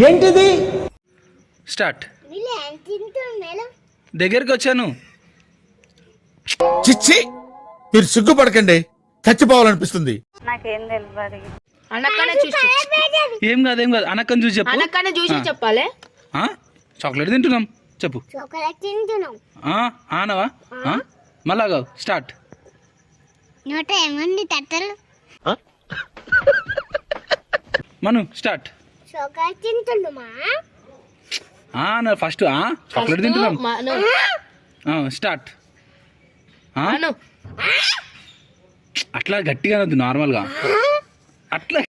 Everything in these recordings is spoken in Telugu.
ఏంటిది? స్టార్ట్. దగ్గరికి వచ్చాను. చిచ్చి, మీరు సిగ్గుపడకండి, చచ్చిపోవాలనిపిస్తుంది. నాకేం తెలియదు. అనక్కనే చూసి ఏం కాదు ఏం కాదు, అనక్కని చూసి చెప్పు. అనక్కనే చూసి చెప్పాలి. చాక్లెట్ తింటున్నాం చెప్పు. చాక్లెట్ తింటున్నాం. ఆనవా మళ్ళా స్టార్ట్. నోట ఏముంది తట్టలు? మను స్టార్ట్. చాక్లెట్ తింటున్నామా? ఫస్ట్ చాక్లెట్ తింటున్నాం. స్టార్ట్. అట్లా గట్టిగా అనొద్దు, నార్మల్గా అట్లా.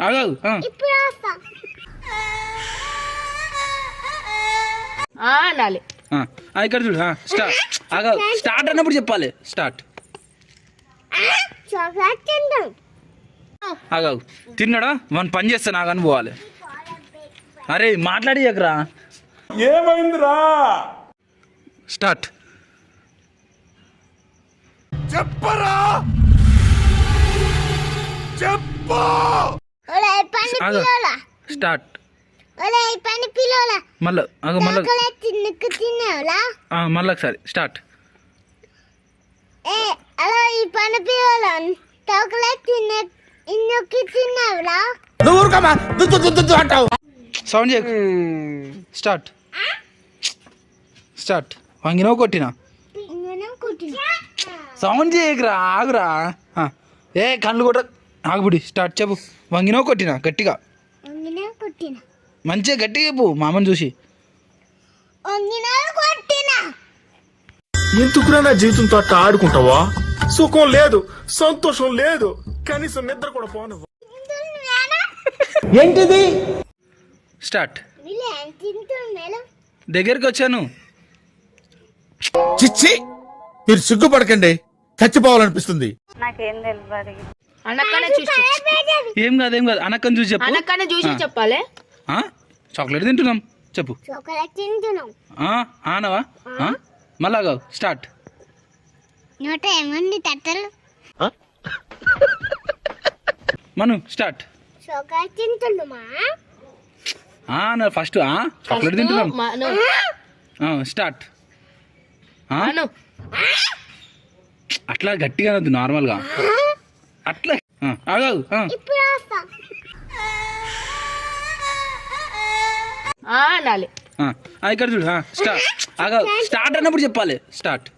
ఆగాదు. ఇప్పుడు వస్తా. అనాలి. ఇక్కడ చూడు. స్టార్ట్. ఆగాదు, స్టార్ట్ అన్నప్పుడు చెప్పాలి. స్టార్ట్. చాక్లెట్ తింటాం. ఆగావు, తిన్నాడా మన పని చేస్తా నాగని పోవాలి. అరే మాట్లాడి ఎకరా ఏమైందిరా? స్టార్ట్. చెప్పరా, చెప్పు. ఒలే పని పిలోలా. స్టార్ట్. ఒలే పని పిలోలా. మళ్ళా చాక్లెట్ తిన్నకు తిన్నావులా? మళ్ళీ ఒకసారి స్టార్ట్. అలా ఈ పని పిలోలా చాక్లెట్ ఇన్నొక్కి తిన్నావులా? నువ్వు ఊరుకోమా, దుద్దు అంటావు. సౌండ్ చేయకు. స్టార్ట్. స్టార్ట్. వంగినో కొట్టినా సౌండ్ చేయకురా, ఆగురా. కళ్ళు కొట్ట, ఆగుబుడి. స్టార్ట్ చెప్పు. వంగినో కొట్టినా గట్టిగా, మంచిగా గట్టిగా చెప్పు మామని చూసి. ఎందుకురా నా జీవితంతో అట్లా ఆడుకుంటావా? సుఖం లేదు, సంతోషం లేదు, కనీసం నిద్ర కూడా పోను. ఏంటిది? స్టార్ట్. దగ్గరికి వచ్చాను. చిచ్చి, మీరు సిగ్గుపడకండి, చచ్చిపోవాలనిపిస్తుంది. నాకేం తెలియదు. అనక్కనే చూసి ఏం కాదు ఏం కాదు, అనక్కని చూసి చెప్పు. అనక్కనే చూసి చెప్పాలి. చాక్లెట్ తింటున్నాం చెప్పు. చాక్లెట్ తింటున్నాం. ఆనవా మళ్ళా స్టార్ట్. నోట ఏముంది తట్టలు? మను స్టార్ట్. చాక్లెట్ తింటున్నామా? ఫస్ట్ చాక్లెట్ తింటున్నాం. స్టార్ట్. అట్లా గట్టిగా అనొద్దు, నార్మల్గా అట్లా. ఆగాదు. ఇప్పుడు వస్తా. అనాలి. ఇక్కడ చూడు. స్టార్ట్. ఆగాదు, స్టార్ట్ అన్నప్పుడు చెప్పాలి. స్టార్ట్.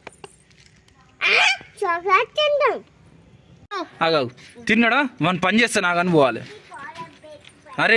చాక్లెట్ తింటాం. ఆగావు, తిన్నాడా మన పని చేస్తా నాగని పోవాలి.